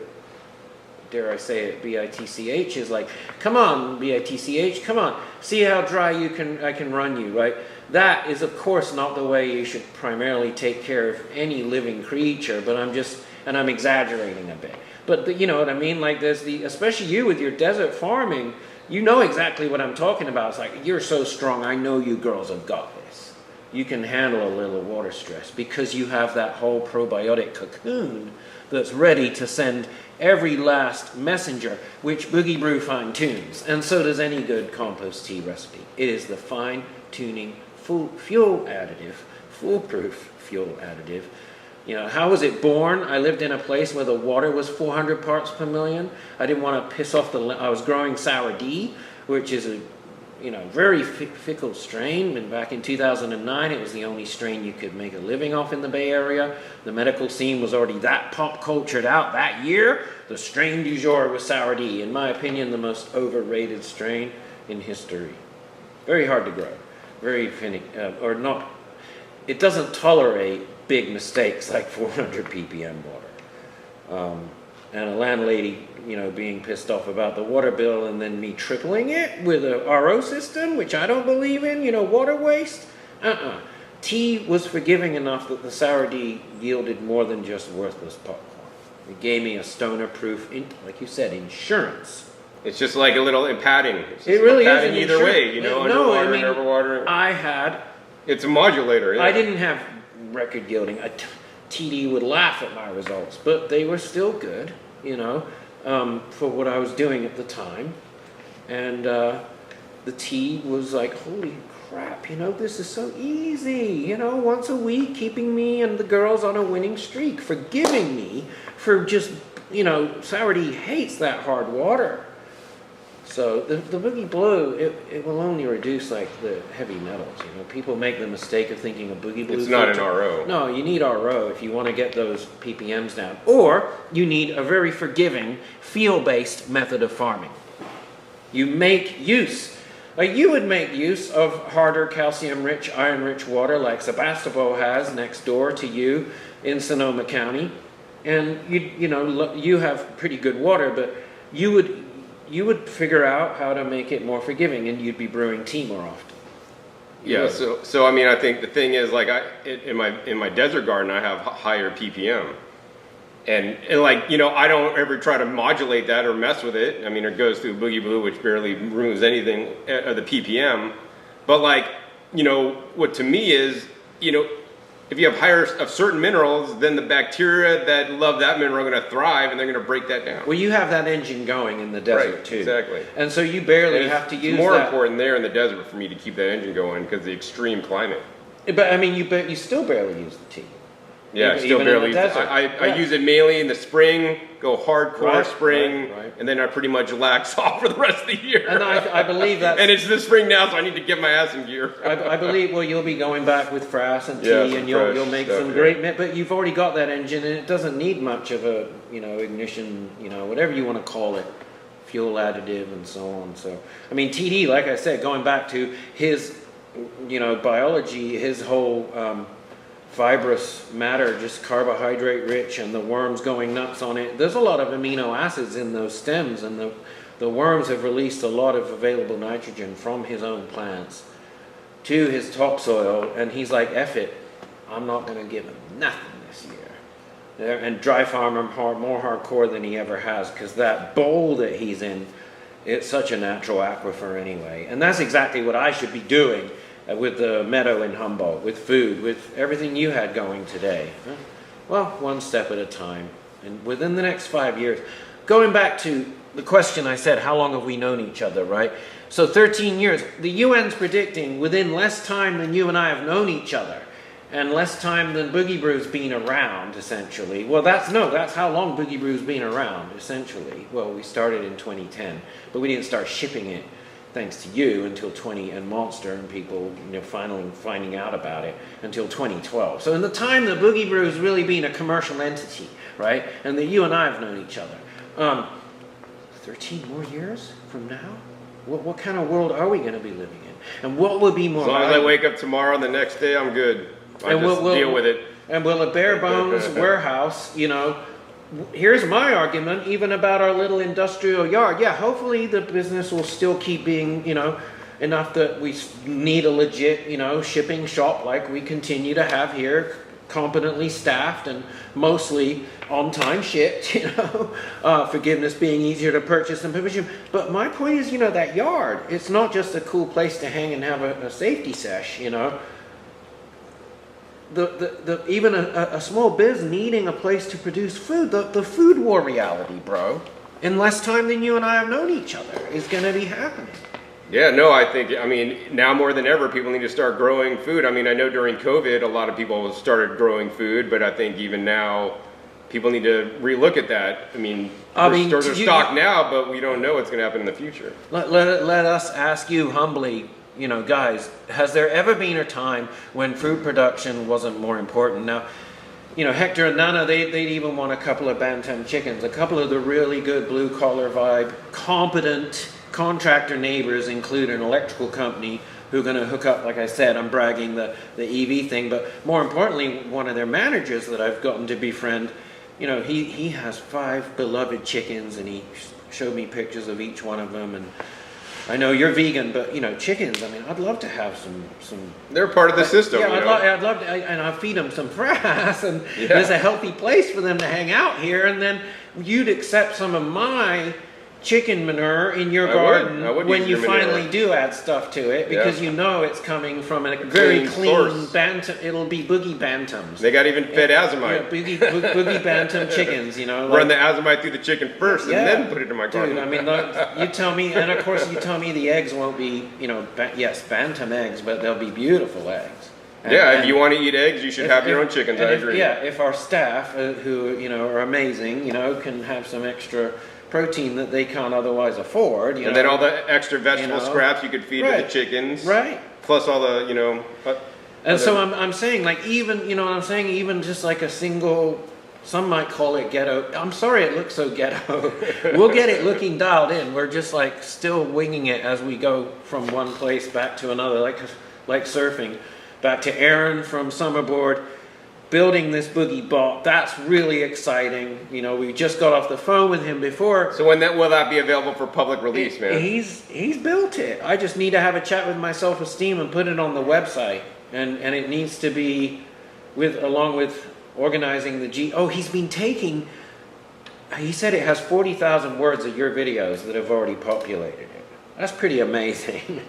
dare I say it, BITCH is like, come on, BITCH, come on, see how dry I can run you, right? That is of course not the way you should primarily take care of any living creature, but I'm exaggerating a bit. But you know what I mean? Like there's especially you with your desert farming, you know exactly what I'm talking about. It's like, you're so strong, I know you girls have got this. You can handle a little water stress because you have that whole probiotic cocoon that's ready to send every last messenger, which Boogie Brew fine-tunes. And so does any good compost tea recipe. It is the fine-tuning fuel additive, foolproof fuel additive. You know, how was it born? I lived in a place where the water was 400 parts per million. I didn't want to piss off I was growing sour D, which is a, you know, very fickle strain. And back in 2009, it was the only strain you could make a living off in the Bay Area. The medical scene was already that pop cultured out that year. The strain du jour was sour D. In my opinion, the most overrated strain in history. Very hard to grow. Very finicky, it doesn't tolerate big mistakes like 400 ppm water. and a landlady, being pissed off about the water bill, and then me tripling it with a RO system, which I don't believe in, water waste. Tea was forgiving enough that the sour D yielded more than just worthless popcorn. It gave me a stoner-proof, like you said, insurance. It's just like a little padding. It really is an either way, underwater and overwater. It's a modulator. Yeah. I didn't have record yielding. TD would laugh at my results, but they were still good, for what I was doing at the time. And the tea was like, holy crap, this is so easy. Once a week, keeping me and the girls on a winning streak, forgiving me for just, sour D hates that hard water. So the Boogie Blue, it will only reduce like the heavy metals. People make the mistake of thinking a Boogie Blue. It's not an RO. No, you need RO if you want to get those ppms down, or you need a very forgiving, feel-based method of farming. You make use. You would make use of harder calcium-rich, iron-rich water like Sebastopol has next door to you in Sonoma County, and you have pretty good water, but you would figure out how to make it more forgiving, and you'd be brewing tea more often. Yeah. So I mean, I think the thing is, like, in my desert garden, I have higher ppm, and like, I don't ever try to modulate that or mess with it. I mean, it goes through Boogie Blue, which barely ruins anything of the ppm. But like, what to me is, if you have higher of certain minerals, then the bacteria that love that mineral are going to thrive, and they're going to break that down. Well, you have that engine going in the desert, right, too. Exactly. And so you barely have to use that. It's more important there in the desert for me to keep that engine going because of the extreme climate. But I mean, you still barely use the tea. Yeah, still barely. In the desert. I use it mainly in the spring, go hardcore spring, right. and then I pretty much lax off for the rest of the year. And I believe that. And it's the spring now, so I need to get my ass in gear. I believe, well, you'll be going back with Frass and tea, and you'll make stuff, some great, but you've already got that engine, and it doesn't need much of a, ignition, whatever you want to call it, fuel additive and so on. So, I mean, TD, like I said, going back to his, biology, his whole, fibrous matter, just carbohydrate rich, and the worms going nuts on it. There's a lot of amino acids in those stems, and the worms have released a lot of available nitrogen from his own plants to his topsoil, and he's like, F it, I'm not going to give him nothing this year. And dry farm him more hardcore than he ever has, because that bowl that he's in, it's such a natural aquifer anyway. And that's exactly what I should be doing with the meadow in Humboldt, with food, with everything you had going today. Well, one step at a time. And within the next 5 years, going back to the question I said, how long have we known each other, right? So 13 years. The UN's predicting within less time than you and I have known each other, and less time than Boogie Brew's been around, essentially. Well, that's how long Boogie Brew's been around, essentially. Well, we started in 2010, but we didn't start shipping it, thanks to you, until and Monster and people, finally finding out about it until 2012. So in the time that Boogie Brew has really been a commercial entity, right, and that you and I have known each other, 13 more years from now, what kind of world are we going to be living in? And what would be more? As long as I wake up tomorrow and the next day, I'm good. I just deal with it. And will a bare bones warehouse, here's my argument, even about our little industrial yard. Yeah, hopefully the business will still keep being, enough that we need a legit, shipping shop like we continue to have here, competently staffed and mostly on-time shipped, forgiveness being easier to purchase than provision. But my point is, that yard, it's not just a cool place to hang and have a safety sesh, even a small biz needing a place to produce food, the food war reality, bro, in less time than you and I have known each other, is going to be happening. Yeah, no, I think, now more than ever, people need to start growing food. I know during COVID, a lot of people started growing food, but I think even now, people need to relook at that. They're stocked now, but we don't know what's going to happen in the future. Let us ask you humbly, guys, has there ever been a time when food production wasn't more important? Now, Hector and Nana, they'd even want a couple of Bantam chickens, a couple of the really good blue-collar vibe, competent contractor neighbors include an electrical company who are going to hook up, like I said, I'm bragging the EV thing, but more importantly, one of their managers that I've gotten to befriend you know, he has 5 beloved chickens, and he showed me pictures of each one of them. And I know you're vegan, but you know, chickens, I mean, I'd love to have some. They're part of the system. Yeah, you know? I'd love to, and I feed them some Frass, and there's a healthy place for them to hang out here. And then you'd accept some of my chicken manure in your garden when you finally do add stuff to it, because you know it's coming from a very clean bantam. It'll be Boogie Bantams. They got even fed azomite. Yeah, Boogie Bantam chickens, you know. Run the azomite through the chicken first and then put it in my garden. Dude, I mean, you tell me, and of course you tell me the eggs won't be, you know, yes, Bantam eggs, but they'll be beautiful eggs. And, if you want to eat eggs, you should have your own chickens, I agree. If our staff, who, you know, are amazing, you know, can have some extra protein that they can't otherwise afford. You know, then all the extra vegetable scraps you could feed to the chickens. Right. Plus all the, you know. And so I'm saying, like, even, you know what I'm saying, even just like a single, some might call it ghetto. I'm sorry it looks so ghetto. We'll get it looking dialed in. We're just like still winging it as we go from one place back to another, like surfing. Back to Aaron from Summerboard, building this Boogie bot. That's really exciting. You know, we just got off the phone with him before. So when will that be available for public release, man? He's built it. I just need to have a chat with my self-esteem and put it on the website. And it needs to be along with organizing the he's been taking, he said it has 40,000 words of your videos that have already populated it. That's pretty amazing.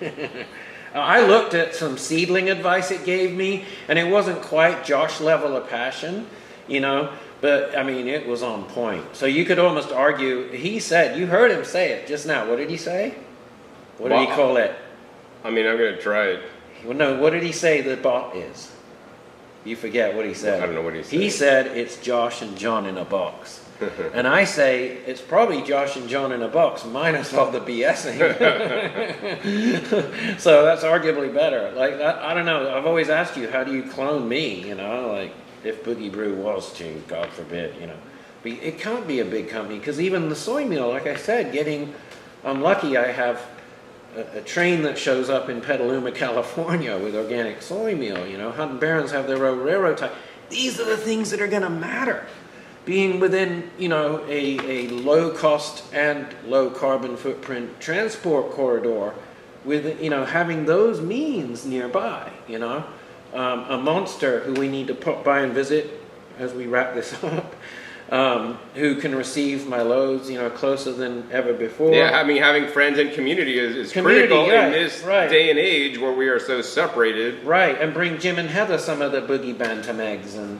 I looked at some seedling advice it gave me, and it wasn't quite Josh level of passion, you know, but I mean, it was on point. So you could almost argue, he said, you heard him say it just now. What did he say? What did he call it? I mean, I'm going to try it. Well, no, what did he say the bot is? You forget what he said. I don't know what he said. He said it's Josh and John in a box. And I say it's probably Josh and John in a box minus all the BSing. So that's arguably better. Like, I don't know. I've always asked you, how do you clone me? You know, like if Boogie Brew was to, God forbid, you know. It can't be a big company, because even the soy meal, like I said, I'm lucky I have a train that shows up in Petaluma, California with organic soy meal. You know, Hunt and Barons have their own railroad tie. These are the things that are going to matter. Being within, you know, a low cost and low carbon footprint transport corridor, with, you know, having those means nearby, you know, a monster who we need to pop by and visit as we wrap this up, who can receive my loads, you know, closer than ever before. Yeah, I mean, having friends and community is critical in this day and age where we are so separated. Right, and bring Jim and Heather some of the Boogie Bantam eggs and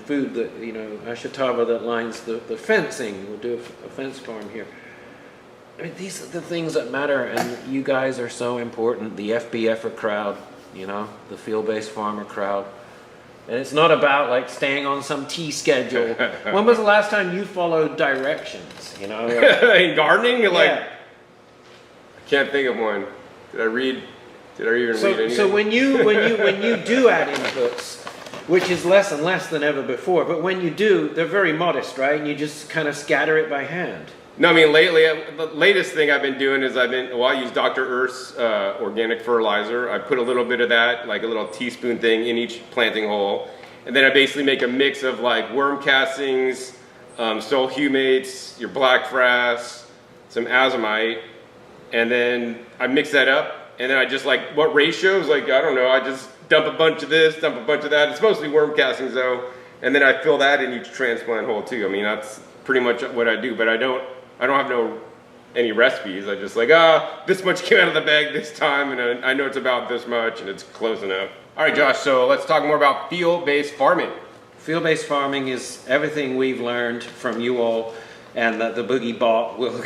food that, you know, Ashitava that lines the fencing. We'll do a fence farm here. I mean, these are the things that matter, and you guys are so important. The FBFer crowd, you know, the field-based farmer crowd. And it's not about like staying on some T schedule. When was the last time you followed directions? You know, in gardening, I can't think of one. Did I even read anything? So when you do add inputs, which is less and less than ever before, but when you do, they're very modest, right? And you just kind of scatter it by hand. No, I mean, lately, the latest thing I've been doing is I use Dr. Earth's organic fertilizer. I put a little bit of that, like a little teaspoon thing in each planting hole. And then I basically make a mix of like worm castings, soil humates, your black frass, some azomite. And then I mix that up. And then I just like, what ratios? Like, I don't know, I just dump a bunch of this, dump a bunch of that. It's mostly worm castings though. And then I fill that in each transplant hole too. I mean, that's pretty much what I do, but I don't have any recipes. I just like, this much came out of the bag this time, and I know it's about this much, and it's close enough. All right, Josh, so let's talk more about field-based farming. Field-based farming is everything we've learned from you all, and that the Boogie bot will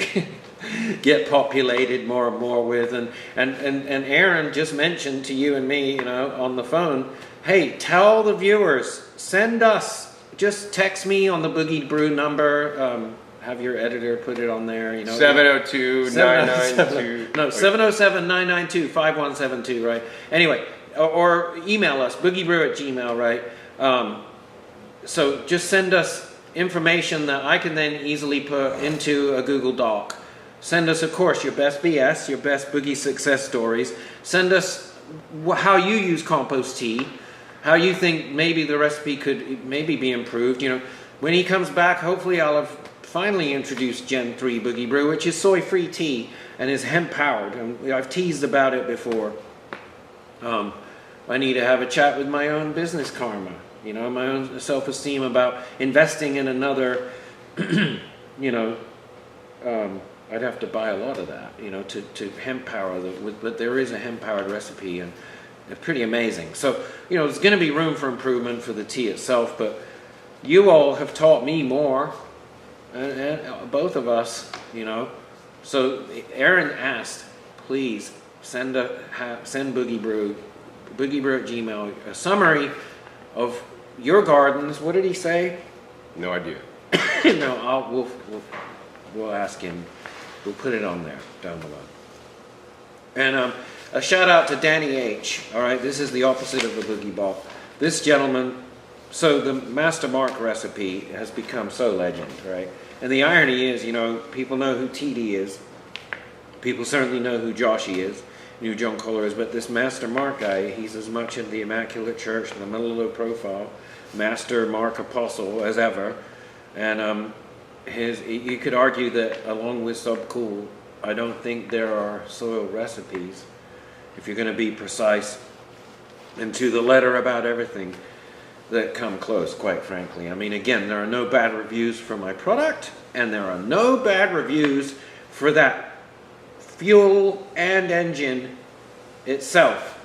get populated more and more with. And Aaron just mentioned to you and me, you know, on the phone, hey, tell the viewers, just text me on the Boogie Brew number, have your editor put it on there, you know. 702-992. No, 707-992-5172, right? Anyway, or email us, boogiebrew@gmail, right? So just send us information that I can then easily put into a Google Doc. Send us, of course, your best BS, your best Boogie success stories. Send us how you use compost tea, how you think maybe the recipe could maybe be improved, you know. when he comes back, hopefully I'll have finally introduced Gen 3 Boogie Brew, which is soy-free tea and is hemp-powered. And I've teased about it before. I need to have a chat with my own business karma, you know, my own self-esteem about investing in another, you know, I'd have to buy a lot of that, you know, to hemp power, but there is a hemp powered recipe and it's pretty amazing. So, you know, there's going to be room for improvement for the tea itself, but you all have taught me more, and both of us, you know. So Aaron asked, please send Boogie Brew at Gmail, a summary of your gardens. What did he say? No idea. No, we'll ask him. We'll put it on there down below. And a shout out to Danny H. All right, this is the opposite of a boogie ball. This gentleman, so the Master Mark recipe has become so legend, right? And the irony is, you know, people know who TD is. People certainly know who Joshy is, who John Kohler is, but this Master Mark guy, he's as much in the Immaculate Church, the middle low profile, Master Mark Apostle as ever. And you could argue that along with Subcool, I don't think there are soil recipes, if you're going to be precise and to the letter about everything, that come close, quite frankly. I mean, again, there are no bad reviews for my product, and there are no bad reviews for that fuel and engine itself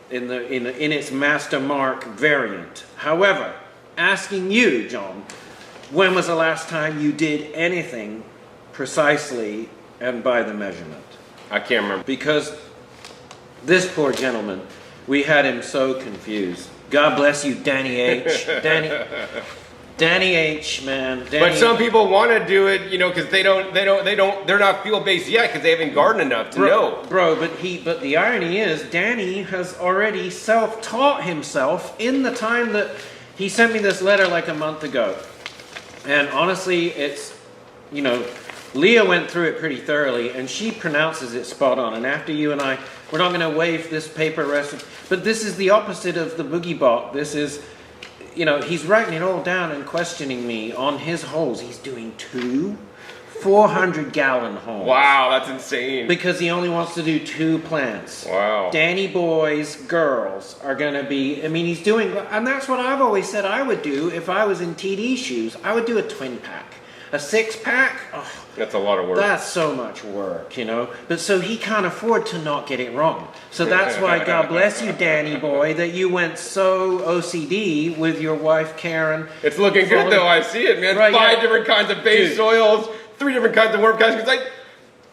in its Master Mark variant. However, asking you, John, when was the last time you did anything precisely and by the measurement? I can't remember. Because this poor gentleman, we had him so confused. God bless you, Danny H. Danny H, man. But some people want to do it, you know, because they're not field based yet because they haven't gardened enough to know. Bro, but the irony is, Danny has already self-taught himself in the time that he sent me this letter like a month ago. And honestly, it's, you know, Leah went through it pretty thoroughly, and she pronounces it spot on. And after you and I, we're not going to waive this paper recipe. But this is the opposite of the Boogie Bot. This is, you know, he's writing it all down and questioning me on his holes. He's doing 2 400-gallon holes. Wow, that's insane. Because he only wants to do 2 plants. Wow. Danny boys, girls are going to be, I mean, he's doing, and that's what I've always said I would do if I was in TD shoes. I would do a twin pack. A 6-pack? Oh, that's a lot of work. That's so much work, you know. But so he can't afford to not get it wrong. So that's why, God bless you, Danny boy, that you went so OCD with your wife, Karen. It's looking good, though. I see it, man. Right, 5 different kinds of base soils, 3 different kinds of worm kinds. It's like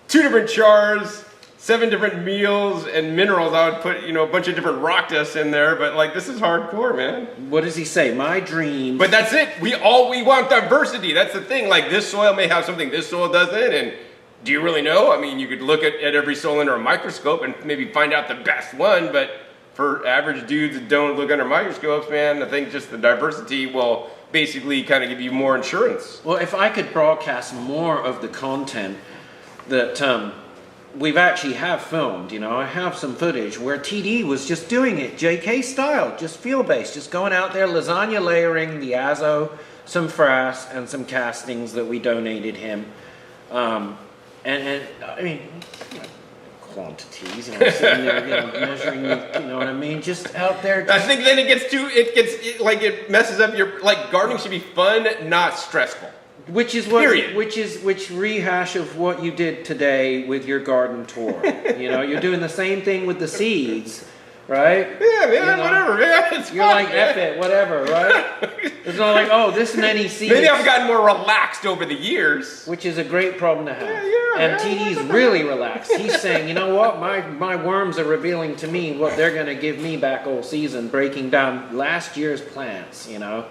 2 different chars, 7 different meals and minerals. I would put, you know, a bunch of different rock dust in there, but like this is hardcore, man. What does he say? My dream. But that's it. We want diversity. That's the thing. Like this soil may have something this soil doesn't, and do you really know? I mean, you could look at every soil under a microscope and maybe find out the best one, but for average dudes that don't look under microscopes, man, I think just the diversity will basically kind of give you more insurance. Well, if I could broadcast more of the content that we've actually have filmed, you know, I have some footage where TD was just doing it JK style, just field-based, just going out there, lasagna layering the azo, some frass, and some castings that we donated him. And I mean, you know, quantities, you know, sitting there, you know, measuring, you know what I mean, just out there. I think then it messes up your, like, gardening should be fun, not stressful. Which rehash of what you did today with your garden tour. You know, you're doing the same thing with the seeds, right? Yeah, man, you know, whatever, man. You're fun, like, man. F it, whatever, right? It's not like, oh, this many seeds. Maybe I've gotten more relaxed over the years. Which is a great problem to have. Yeah, and TD's really relaxed. He's saying, you know what, my worms are revealing to me what they're going to give me back all season, breaking down last year's plants, you know.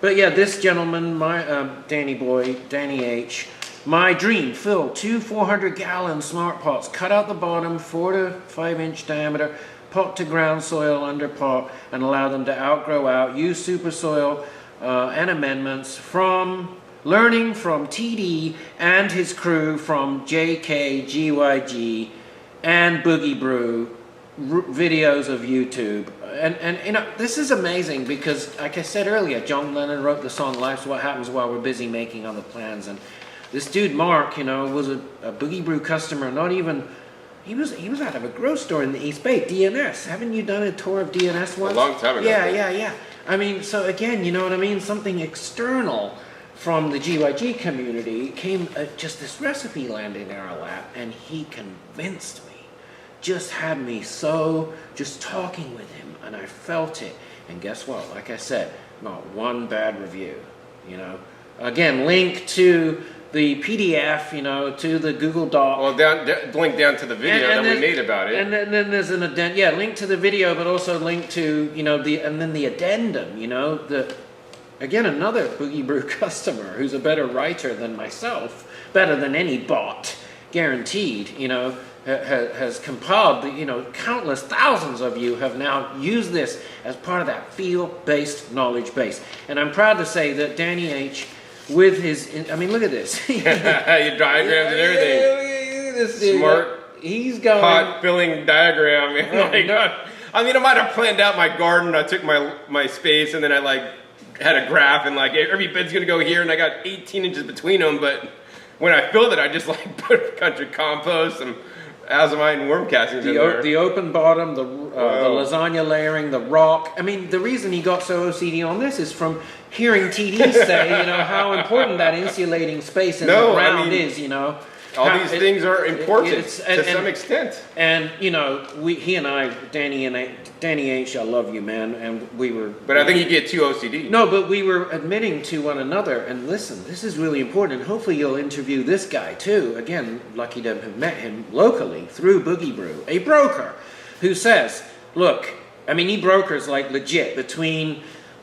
But yeah, this gentleman, my Danny H, my dream, fill 2 400-gallon smart pots, cut out the bottom, 4 to 5 inch diameter, pot to ground soil under pot, and allow them to outgrow out. Use super soil and amendments from learning from TD and his crew from JK, GYG, and Boogie Brew videos of YouTube. and you know, this is amazing because, like I said earlier, John Lennon wrote the song "Life's What Happens While We're Busy Making Other Plans," and this dude Mark, you know, was a Boogie Brew customer. Not even he was out of a grocery store in the East Bay. DNS. Haven't you done a tour of DNS once? A long time ago. Yeah. I mean, so again, you know what I mean? Something external from the GYG community came, just this recipe landed in our lap, and he convinced me. Just had me so, just talking with him, and I felt it. And guess what? Like I said, not one bad review, you know. Again, link to the PDF, you know, to the Google Doc. Well, link down to the video that we made about it. And then there's an addendum. Yeah, link to the video, but also link to, you know, then the addendum, you know. Again, another Boogie Brew customer who's a better writer than myself, better than any bot, guaranteed, you know, has compiled, you know, countless thousands of you have now used this as part of that field-based knowledge base. And I'm proud to say that Danny H., with his, I mean, look at this. Your diagrams and everything. This dude, smart, he's going pot-filling diagram. I mean, I might have planned out my garden. I took my space, and then I, like, had a graph, and, like, every bed's going to go here, and I got 18 inches between them, but when I filled it, I just, like, put a country compost and azomite and worm castings in there. The open bottom, the lasagna layering, the rock. I mean, the reason he got so OCD on this is from hearing TD say, you know, how important that insulating space in the ground is, you know. All these things are important to some extent. And, you know, he and I, Danny H., I love you, man, and we were... But I think you get too OCD. No, but we were admitting to one another, and listen, this is really important, and hopefully you'll interview this guy, too. Again, lucky to have met him locally through Boogie Brew, a broker who says, look, I mean, he brokers, like, legit between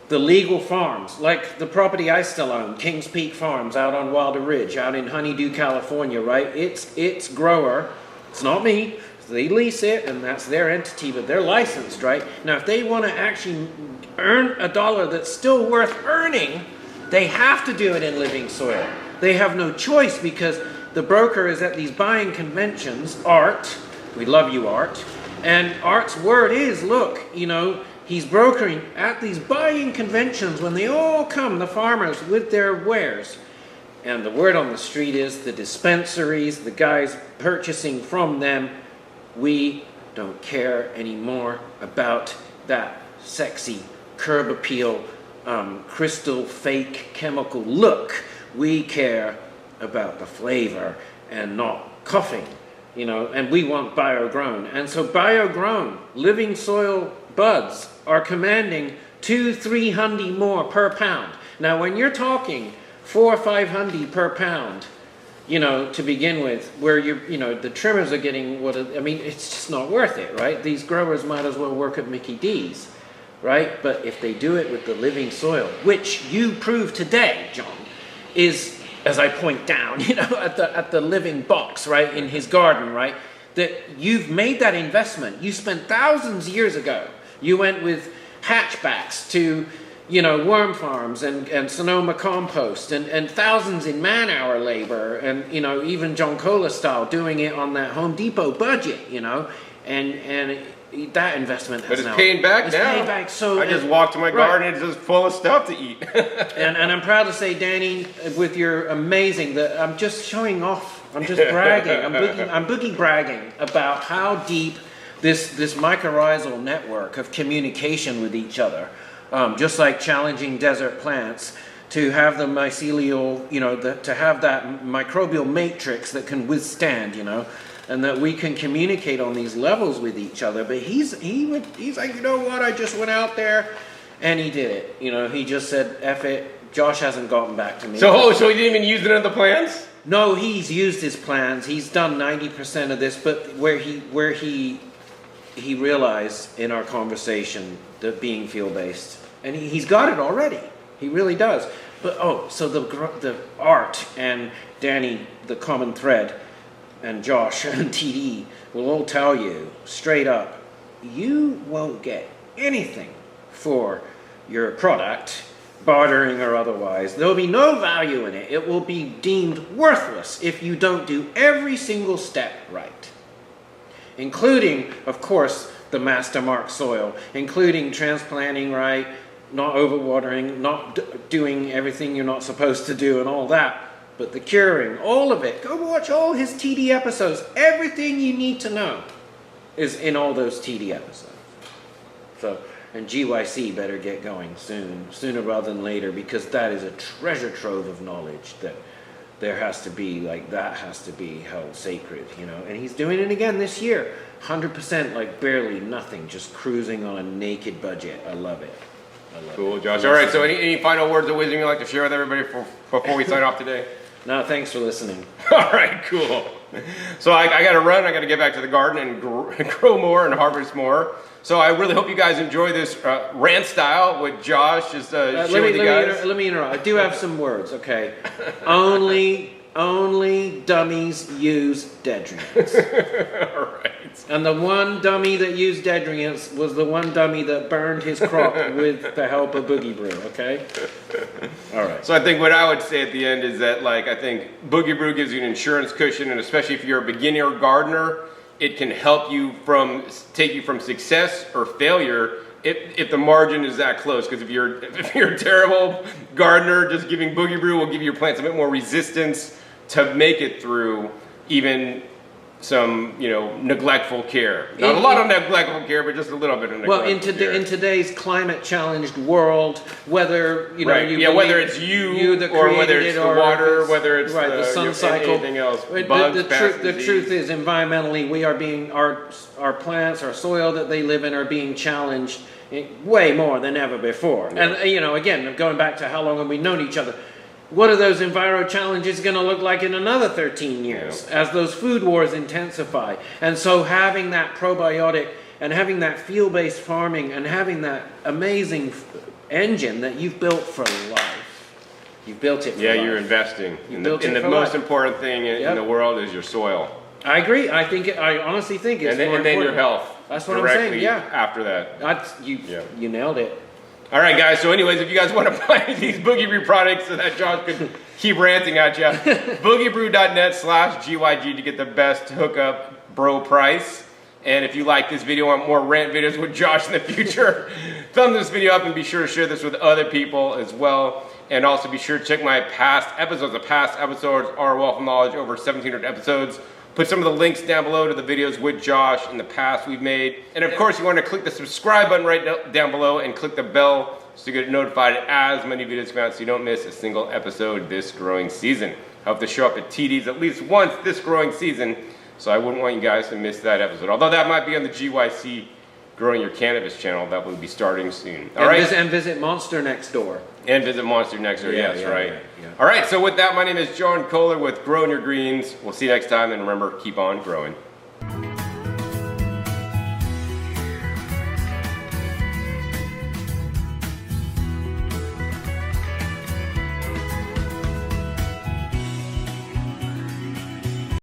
the legal farms, like the property I still own, Kings Peak Farms out on Wilder Ridge, out in Honeydew, California, right? It's grower. It's not me. They lease it, and that's their entity, but they're licensed, right? Now, if they want to actually earn a dollar that's still worth earning, they have to do it in living soil. They have no choice because the broker is at these buying conventions, Art, we love you, Art, and Art's word is, look, you know, he's brokering at these buying conventions when they all come, the farmers, with their wares. And the word on the street is the dispensaries, the guys purchasing from them, we don't care anymore about that sexy curb appeal, crystal fake chemical look. We care about the flavor and not coughing, you know, and we want bio-grown. And so bio-grown, living soil buds are commanding 200-300 more per pound. Now, when you're talking 400 or 500 per pound, you know, to begin with, where you know, the trimmers are getting I mean, it's just not worth it, right? These growers might as well work at Mickey D's, right? But if they do it with the living soil, which you proved today, John, is, as I point down, you know, at the living box, right, in his garden, right, that you've made that investment. You spent thousands years ago. You went with hatchbacks to, you know, worm farms and Sonoma Compost and thousands in man-hour labor and, you know, even John Cola style, doing it on that Home Depot budget, you know, and that investment has now... But it's paying back now. Paying back, so... I just walked to my garden, it's just full of stuff to eat. and I'm proud to say, Danny, with your amazing... I'm just showing off, I'm just bragging, I'm boogie bragging about how deep this mycorrhizal network of communication with each other, just like challenging desert plants, to have the mycelial, you know, to have that microbial matrix that can withstand, you know, and that we can communicate on these levels with each other. But he's like, you know what, I just went out there and he did it. You know, he just said, F it. Josh hasn't gotten back to me. So he didn't even use it in the plans? No, he's used his plans. He's done 90% of this, but where he realized in our conversation that being field-based, and he's got it already. He really does. But so the Art and Danny, the common thread, and Josh and TD will all tell you straight up, you won't get anything for your product, bartering or otherwise. There'll be no value in it. It will be deemed worthless if you don't do every single step right, including, of course, the master mark soil, including transplanting right, not overwatering, not doing everything you're not supposed to do and all that, but the curing, all of it. Go watch all his TD episodes. Everything you need to know is in all those TD episodes. So, and GYC better get going sooner rather than later, because that is a treasure trove of knowledge that there has to be, like, that has to be held sacred, you know. And he's doing it again this year. 100%, like barely nothing, just cruising on a naked budget. I love it. Cool, Josh. All right, so any final words of wisdom you'd like to share with everybody before we sign off today? No, thanks for listening. All right, cool. So I got to run. I got to get back to the garden and grow more and harvest more. So I really hope you guys enjoy this rant style with Josh. Just share with you guys. Let me interrupt. I do have some words, okay? Only dummies use dedrians. All right. And the one dummy that used dedrians was the one dummy that burned his crop with the help of Boogie Brew, okay? All right. So I think what I would say at the end is that, like, I think Boogie Brew gives you an insurance cushion, and especially if you're a beginner gardener, it can help you take you from success or failure if the margin is that close. Because if you're a terrible gardener, just giving Boogie Brew will give your plants a bit more resistance to make it through even some, you know, neglectful care. Not a lot of neglectful care, but just a little bit of neglectful care. In today's climate challenged world, whether you know whether it's you that or whether it's the water, whether it's the sun cycle, anything else, the truth is, environmentally, we are being our plants, our soil that they live in are being challenged way more than ever before. Yeah. And you know, again, going back to how long have we known each other? What are those enviro challenges going to look like in another 13 years as those food wars intensify? And so having that probiotic and having that field-based farming and having that amazing engine that you've built for life. You've built it for life. Yeah, you're investing. And the most important thing in the world is your soil. I agree. I honestly think it's more important. And then your health. That's what I'm saying, yeah. After that. You nailed it. All right, guys. So anyways, if you guys want to buy these Boogie Brew products so that Josh could keep ranting at you, boogiebrew.net/GYG to get the best hookup bro price. And if you like this video, want more rant videos with Josh in the future, thumb this video up and be sure to share this with other people as well. And also be sure to check my past episodes. The past episodes are a wealth of knowledge, over 1,700 episodes. Put some of the links down below to the videos with Josh in the past we've made. And of course, you want to click the subscribe button right down below and click the bell so you get notified as many videos come out so you don't miss a single episode this growing season. I hope to show up at TD's at least once this growing season, so I wouldn't want you guys to miss that episode. Although that might be on the GYC Growing Your Cannabis channel. That will be starting soon. All right. And visit Monster Next Door. And visit Monster Next Door, yes, right. Yeah. All right, so with that, my name is John Kohler with Growing Your Greens. We'll see you next time, and remember, keep on growing.